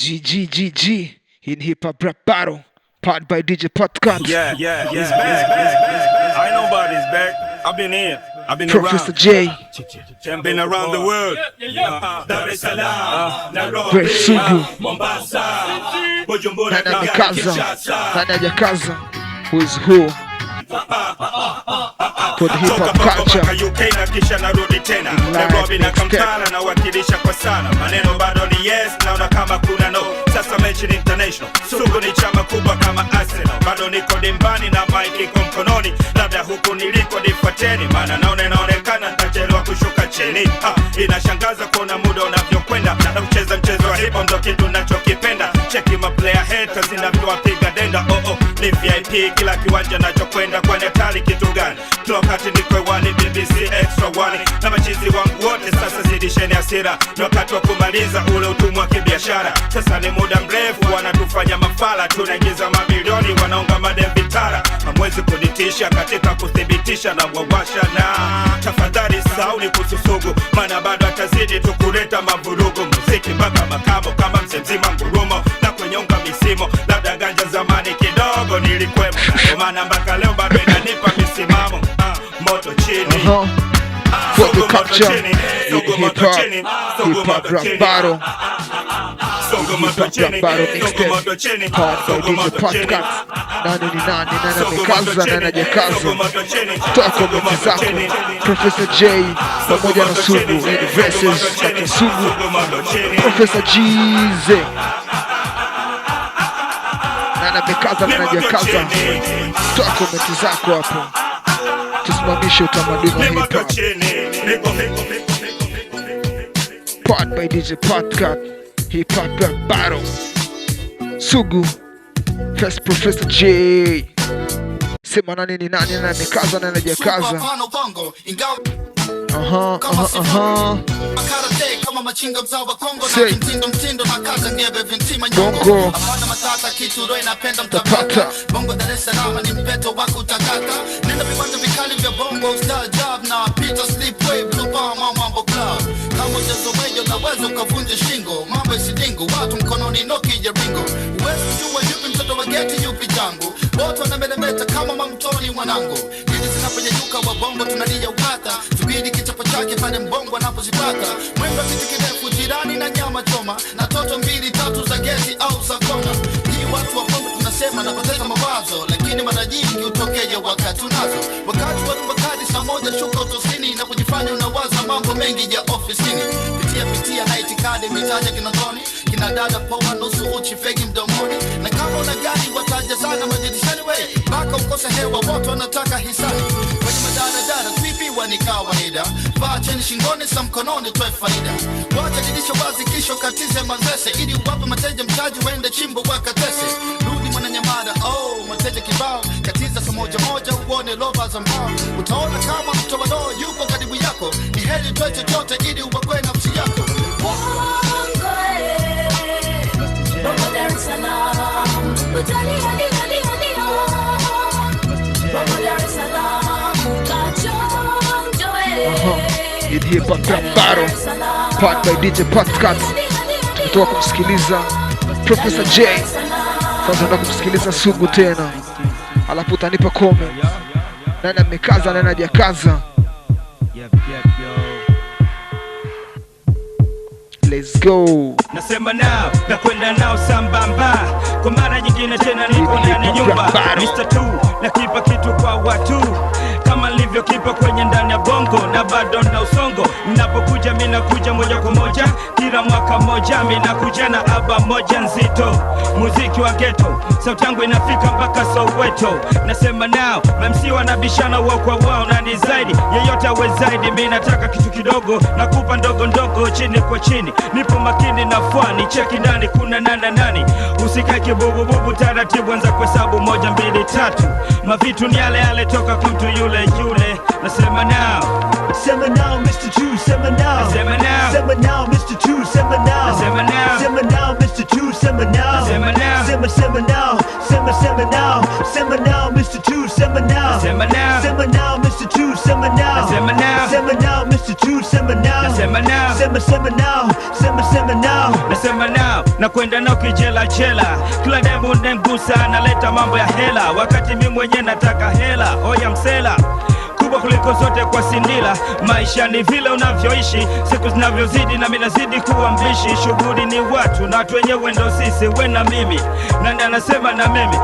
GGGG in hip hop rap battle, powered by DJ Podcast. Yeah, he's back. I know about this back. I've been here. I've been Professor around. J. I've been around the world. Dar es Salaam, Nairobi, Great Sugu. Mombasa, Bujumbura, Nana Mikaza. Kinshasa. Nana Jakaza. Who's who? For the hip hop culture. UK na kisha narudi tena. Nairobi na Kampala na wakilisha kwa sana. Maneno bado ni yes, naona kama kuna no. Sasa mechi ni international. Sugu ni chama kubwa kama Arsenal. Bado niko dimbani na mic iko mkononi. Labda huku niliko nifuateni. Maana naonekana nitachelewa kushuka chini. Inashangaza kuona muda unavyokwenda. Na kucheza mchezo wa hip hop ndo kitu ninachokipenda. Cheki ma player haters inavyowapiga denda. Ni VIP kila kiwanja nachokwenda. Kwani hatari kitu gani? Wakati niko wani BBC extra wani. Na machizi wangu wote sasa zidisheni hasira. Ni wakati wa kumaliza ule utumwa wa kibiashara. Sasa ni muda mrefu wanatufanya mafala. Tunaingiza mabilioni wanaunga madem vitara. Hamwezi kunitisha katika kuthibitisha na wawasha na tafadhali sauni kususugu. Maana bado atazidi tukuleta mavurugu. Muziki mpaka makamo kama mzima ngurumo. Na kwenye unga misimo labda ganja zamani kidogo nilikwemo. Kwa maana mpaka leo bado inanipa misimamo. Moto chini. For the culture. Hip hop rap battle. Hip hop rap battle mixtape. Powered by DJ Podcast. Nani ni nani? Nana Mikaza, Nana Jakaza. Toa komenti zako. Professor J pamoja na Sugu in verses kati Sugu. Professor Jize. Nana Mikaza, Nana Jakaza. Toa komenti zako hapo. Tusimamishe utamaduni wa hip hop. Powered by DJ Podcast. Hip hop rap battle. Sugu. First Professor J. Sema nani ni nani? Nana Mikaza, Nana Jakaza. Kama machinga mzawa Kongo Say. na mtindo na kaza ngebe vintima Bongo. nyongo amana matata kitu roho inapenda mtapata Bongo Dar es Salaam ni mpeto wa kutakata nenda viwanja vikali vya bongo star job na Peter Sleepway Blue Palm Mambo Club kama jazo wejo na wezo kavunja shingo mambo isidingo watu mkononi noki ya ringo uwezo jua yupi mtoto wa geti yupi jangu wote wanameremeta kama mamtoni mwanangu ili zinapojejuka wa bongo tunalia ukata tubidi kichapo chake pale mbongo anapozipata mwendo kitu kirefu jirani na nyama choma na toto mbili tatu za geti au za kona hii watu wa bongo tunasema napoteza mawazo lakini mara nyingi utokeje wakati unazo wakati wa mbakadi saa moja shuka utosini na kujifanya unawaza mambo mengi ya ofisini pitia na itikadi mitaja kinotoni kina dada poa nusu uchi fegi mdomoni na kama una gari wataja sana majidishani we baka ukose hewa wote wanataka hisani kwenye madara tuibiwa ni kawaida vaa cheni shingoni sa mkononi toe faida wacha jidisho wazi kisho katize mazese ili uwape mateja mtaji wende chimbo wakatese rudi mwana nyamada mateja kibao katiza sa moja uone lova za mbao utaona kama mtu wa doo yuko karibu yako ni heri toe chochote ili uwakwe nafsi yako Bongo Dar es Salaam, utali hadi Bongo Dar es Salaam, kachonjo In hip hop rap battle, powered by DJ Podcast. Tumetoka kumsikiliza Professor J. Sasa tunataka kumsikiliza Sugu tena. Alafu utanipa comment. Nani amekaza, nani hajakaza? Let's go. Nasema nao, na kwenda nao sambamba. Kwa mara nyingine tena niko ndani ya nyumba Mr. 2, na kipa kitu kwa watu kama nilivyo kipa kwenye ndani ya bongo na bado na usongo ninapokuja mimi nakuja moja kwa moja kila mwaka moja mimi nakuja na aba moja nzito muziki wa ghetto sauti yangu inafika mpaka Soweto nasema nao MC wanabishana wao kwa wao na ni zaidi yeyote awe zaidi mimi nataka kitu kidogo nakupa ndogo chini kwa chini nipo makini na fani cheki ndani kuna nani usikae kibububu taratibu anza kuhesabu 1 2 3 mavitu ni yale toka kwa mtu yule nasema now Sema now, Mr. Two, sema now. Sema now. Sema now, Mr. Two, sema now. Sema now. Sema now, Mr. Two, sema now. Sema now. Sema now. Sema now. Sema now, Mr. Two, sema now. Sema now. Sema now, Mr. Two, sema now. Sema now. Sema now, Mr. Two, sema now. Sema now. Sema now. Sema now. Nasema now na kwenda nao kijela chela. Kila demu nemgusa naleta mambo ya hela, wakati mimi mwenye nataka hela. Hoya msela kubwa kuliko zote kwa sindila. Maisha ni vile unavyoishi, siku zinavyozidi na mimi nazidi kuwa mbishi. Shughuli ni watu na watu wenyewe ndo sisi, we na mimi. Nani anasema na mimi?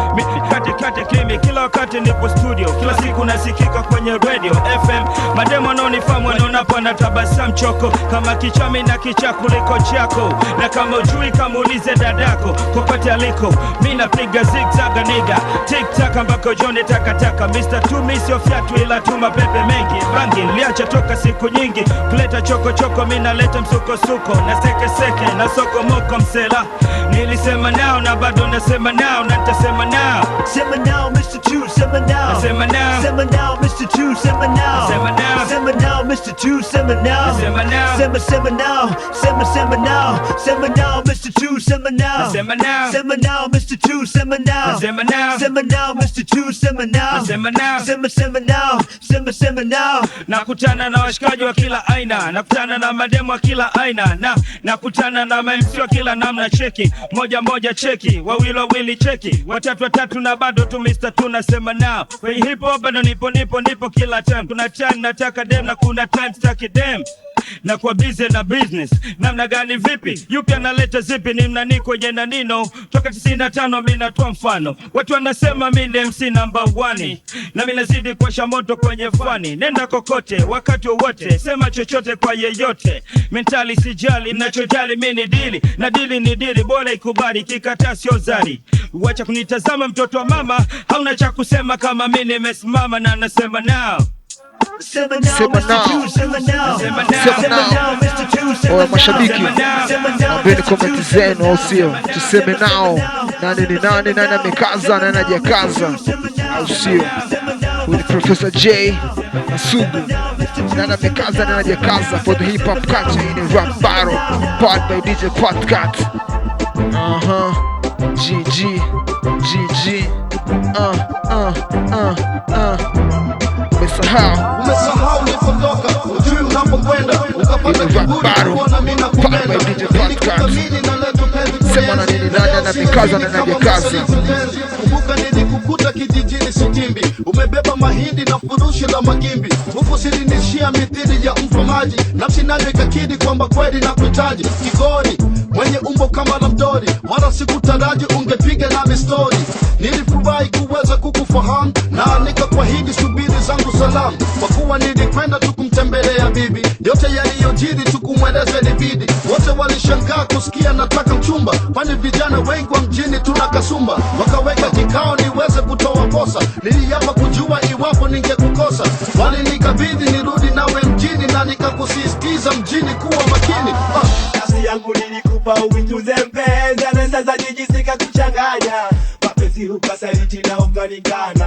Kati kimi, kila wakati nipo studio, kila siku nasikika kwenye radio FM. Mademo wanaonifahamu wanaonapo na tabasamu choko, kama kichami na kicha kuliko chako. Na kama ujui kama ulize dadako, kokote aliko mimi napiga zigzag niga TikTok ambako John takataka. Mr. Tumi sio fiatu ila tuma pepe mengi. Bangi liacha toka siku nyingi, kuleta choko mimi naleta msuko na seke na soko moko msela. Nilisema nao na bado nasema nao na nitasema nao. Sema now, Mr. Two, sema now. Sema now. Sema now, Mr. Two, sema now. Sema now. Sema now, Mr. Two, sema now. Sema now. Sema now. Sema now. Sema now, Mr. Two, sema now. Sema now. Sema now, Mr. Two, sema now. Sema now. Sema now, Mr. Two, sema now. Sema now. Sema now. Sema now. Nakutana na washikaji wa kila aina, nakutana na mademo wa kila aina, nakutana na MC wa kila namna. Cheki moja cheki, wawili cheki, watatu na bado tu Mr. Tu nasema nao. Kwa hip hop bado nipo kila time. Kuna time nataka dem na kuna time sitaki dem. Na kwa busy na business namna gani vipi, yupi analeta zipi, ni nani kwenye nanino. Toka 95 mimi natoa mfano, watu wanasema mimi MC number 1, na mimi nazidi kuwasha moto kwenye fani. Nenda kokote wakati wowote, sema chochote kwa yeyote. Mentali sijali, ninachojali mimi ni dili, na dili ni dili, bora ikubali, kikataa sio zari. Wacha kunitazama mtoto wa mama, hauna cha kusema kama mimi nimesimama na nasema nao. Sema now, Mr. Two, sema now. Sema now, Mr. Two, sema Oya now. mashabiki, ambeni komenti zenu au sio? Tuseme nao nani ni nani, nani amekaza, nani hajakaza au sio? Huyu ni Professor J Masugu, nani amekaza, nani hajakaza for the hip hop culture in a rap battle powered by DJ Podcast. GG Umesahau nilipotoka, ujui unapokwenda, ukapata kiburi kuona mimi nakupenda. Sema na nini, nani anamikaza na nani hajakaza. Kumbuka nilikukuta kijijini Sitimbi, umebeba mahindi na furushi la magimbi. Huku silinishia mithili ya mfamaji, nafsi nayo ikakidi kwamba kweli nakuhitaji. Kigori mwenye umbo kama la mdori, wala sikutaraji ungepiga nami story. Nilifurahi kuweza kukufahamu na nikakuahidi subiri zangu salamu, kwa kuwa nilikwenda tukumtembelea bibi. Yote yaliyojiri tukumweleze libidi. Wote walishangaa kusikia nataka mchumba, kwani vijana wengi wa mjini tuna kasumba. Wakaweka kikao niweze kutoa posa, niliapa kujua iwapo ningekukosa. Walinikabidhi nirudi nawe mjini, na nikakusisitiza mjini kuwa makini. Nafsi yangu nilikupa uitunze mpenzi, na sasa jijisika kuchanganya. Mapenzi ukasaliti na ukanikana,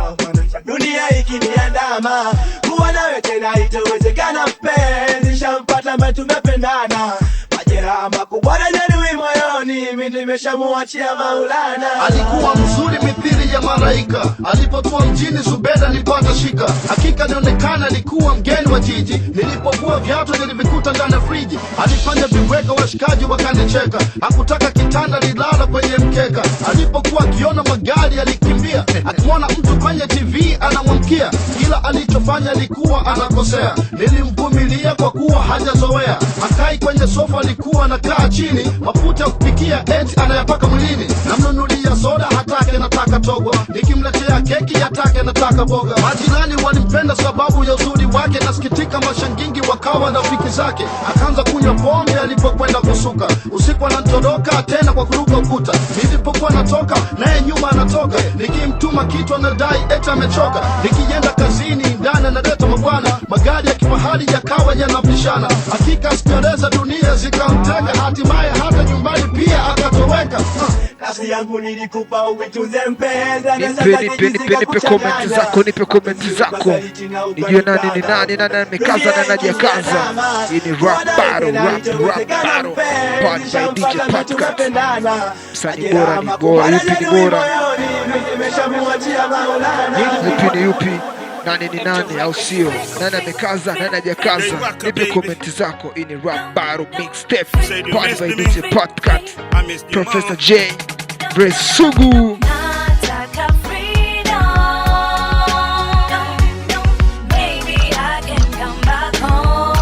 dunia ikiniandama. Kuwa nawe tena itawezekana mpenzi, shampata ambaye tumependana. Majeraha makubwa na jeruhi moyoni, mimi nimeshamuachia Maulana. Alikuwa mzuri mithili ya malaika, alipotua mjini Zubeda nilipata shika. Hakika nionekana alikuwa mgeni wa jiji, nilipokuwa viatu nilivikuta ndani ya friji. Alifanya viweka washikaji wakanicheka, hakutaka kitanda nilala kwenye mkeka. Alipokuwa akiona magari alikimbia, akiona mtu kwenye TV anamwamkia. Kila alichofanya alikuwa anakosea, nilimvumilia kwa kuwa hajazoea. Akai kwenye sofa alikuwa anakaa chini, mafuta ya kupikia eti anayapaka mwilini. Namnunulia soda hatake nataka togo, nikimletea keki hatake nataka boga. Majirani walimpenda sababu ya uzuri wake, nasikitika mashangingi wakawa rafiki zake. Akaanza kunywa pombe alipokwenda kusuka, usiku anatoroka tena kwa kuruka ukuta. Nilipokuwa natoka naye nyuma anatoka, nikimtuma kitu anadai eti amechoka. Nikienda kazini ndani analeta mabwana, magari ya kifahari yakawa yanapishana. Hakika sikereza dunia zikamtega, hatimaye hata nyumbani pia akatoweka. Nafsi yangu nilikupa uitunze mpenzi, na sasa Nipe komenti zako nijue nani ni nani, nani amekaza na nani hajakaza. Hii ni rap battle powered by DJ Podcast. Msanii bora ni bora, yupi ni bora, yupi ni yupi? nani ni nani au sio? Nani amekaza, nani hajakaza? Nipe komenti zako. Hii ni Rap Battle Mixtape powered by DJ Podcast. Professor J Brace Sugu. Nataka freedom. Maybe I can come back home.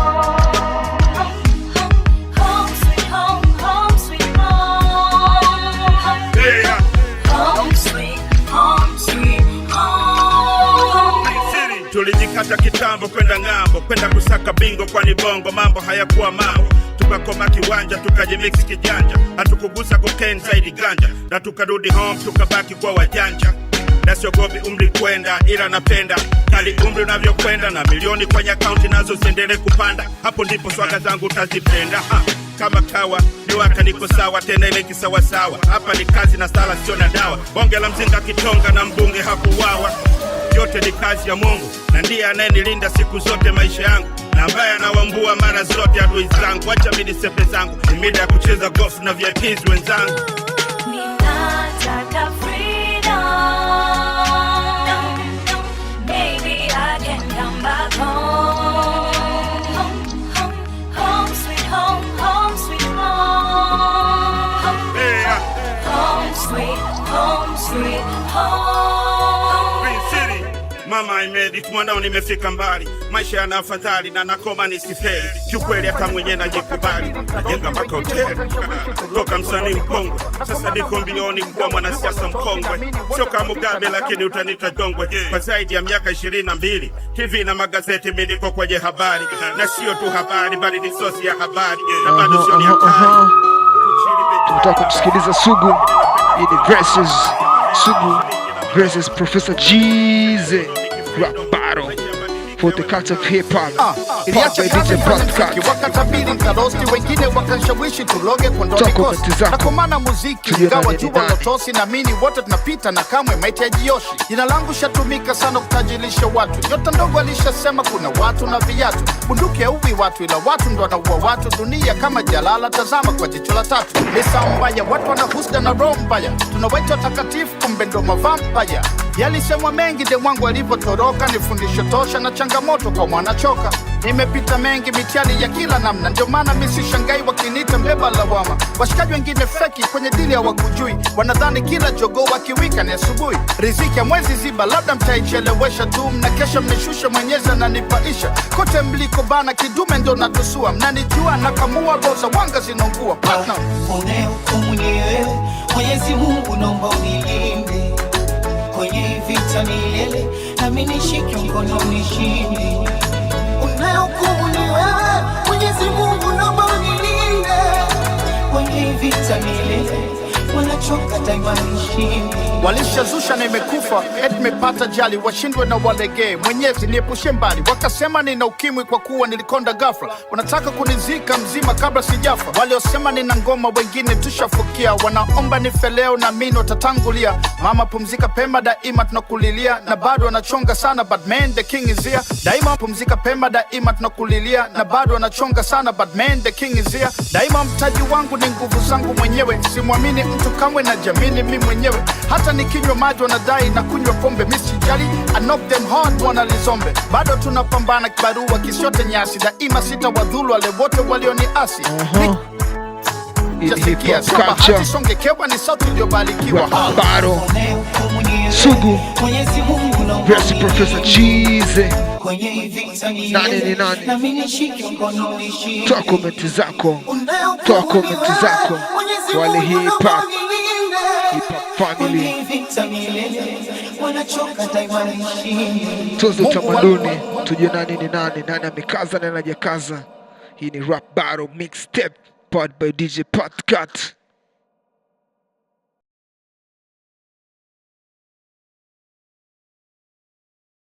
Home sweet home, home sweet home. Yeah. Home sweet home. Tulijikata kitambo kwenda ng'ambo, kwenda kusaka bingo kwani bongo mambo hayakuwa mambo. Tukakoma kiwanja tukajimix kijanja, hatukugusa cocaine zaidi ganja, na tukarudi home tukabaki kwa wajanja. Na siogopi umri kwenda, ila napenda kali umri unavyokwenda, na milioni kwenye account nazo ziendelee kupanda. Hapo ndipo swaga zangu utazipenda. Kama kawa niwaka niko sawa, tena ile kisawa sawa. Hapa ni kazi na sala sio na dawa. Bonge la mzinga kitonga na mbunge hakuwawa. Yote ni kazi ya Mungu, na ndiye anayenilinda siku zote maisha yangu, na ambaye anawambua mara zote adui zangu. Acha mimi nisepe zangu, ni mida ya kucheza golf na VIPs wenzangu. Ninataka freedom. Maybe I can come back home. Home sweet home, home sweet home. Yeah. Home sweet home. Mama imedi mwanao nimefika mbali, maisha yana afadhali na nakoma nisifeli. Kiukweli hata mwenye najikubali, najenga mpaka hoteli. Toka msanii mkongwe, sasa niko mbioni kuwa mwanasiasa mkongwe. Sio kama Mugabe lakini utanita jongwe. Kwa zaidi ya miaka 22, TV na magazeti mimi niko kwenye habari. Na sio tu habari bali ni sosi ya habari. Na bado sio ni hatari. Tunataka kumsikiliza Sugu. Hii ni Versus Sugu versus Professor Jeezy. Rap Battle for the culture of hip hop. Powered by DJ Podcast. Wakatabiri mkarosti, wengine wakanshawishi tuloge kondoni kosi. Nakomana muziki ingawa jua lotosi, na mini wote tunapita na kamwe maiti ya jioshi. Jina langu shatumika sana kutajilisha watu. Nyota ndogo alishasema kuna watu na viatu. Bunduki ya uwi watu, ila watu ndo wanaua watu. Dunia kama jalala, tazama kwa jicho la tatu. Misa mbaya, watu wanahusda na roho mbaya. Tunawaita takatifu kumbe ndo mavampaya. Yalisemwa mengi de mwangu alipotoroka, ni fundisho tosha na changamoto kwa mwanachoka. Nimepita mengi mitihani ya kila namna, ndio maana mimi sishangai wakiniita mbeba lawama. Washikaji wengine feki kwenye dili hawakujui, wanadhani kila jogoo wakiwika ni asubuhi. Riziki ya mwezi ziba, labda mtaichelewesha tu, na kesha mmeshusha Mwenyezi ananipaisha. Kote mliko bana kidume ndo natusua, mnanijua nakamua roza wanga zinongua. Partner unayehukumu ni wewe, Mwenyezi Mungu naomba unilinde kwenye vita milele, nami nishike mkono unishinde. Unayehukumu ni wewe, Mwenyezi Mungu naomba unilinde kwenye vita milele, wanachoka daima nishinde. Walishazusha na imekufa, eti nimepata jali, washindwe na walegee. Mwenyezi niepushe mbali, wakasema nina ukimwi kwa kuwa nilikonda ghafla. Wanataka kunizika mzima kabla sijafa. Waliosema nina ngoma wengine tushafukia, wanaomba nife leo na mimi watatangulia. Mama pumzika pema, daima tunakulilia, na bado wanachonga sana but man the king is here. Daima pumzika pema, daima tunakulilia, na bado wanachonga sana but man the king is here. Daima mtaji wangu ni nguvu zangu mwenyewe, simwamini mtu kamwe na jamini mimi mwenyewe. Hata nikinywa maji wanadai na kunywa pombe, mimi sijali, I knock them hard wanalizombe. Bado tunapambana kibarua kisiote nyasi, daima sitawadhulu wale wote walioniasi. Jasikia saba hati songekewa ni sauti iliyobarikiwa. Battle Sugu versus Professor Jeezy. Nani ni nani? Toa komenti zako, toa komenti zako. Wale hip hop family, tuzo utamaduni, tujue nani ni nani, nani amekaza, nani hajakaza. Hii ni Rap Battle Mixtape powered by DJ Podcast.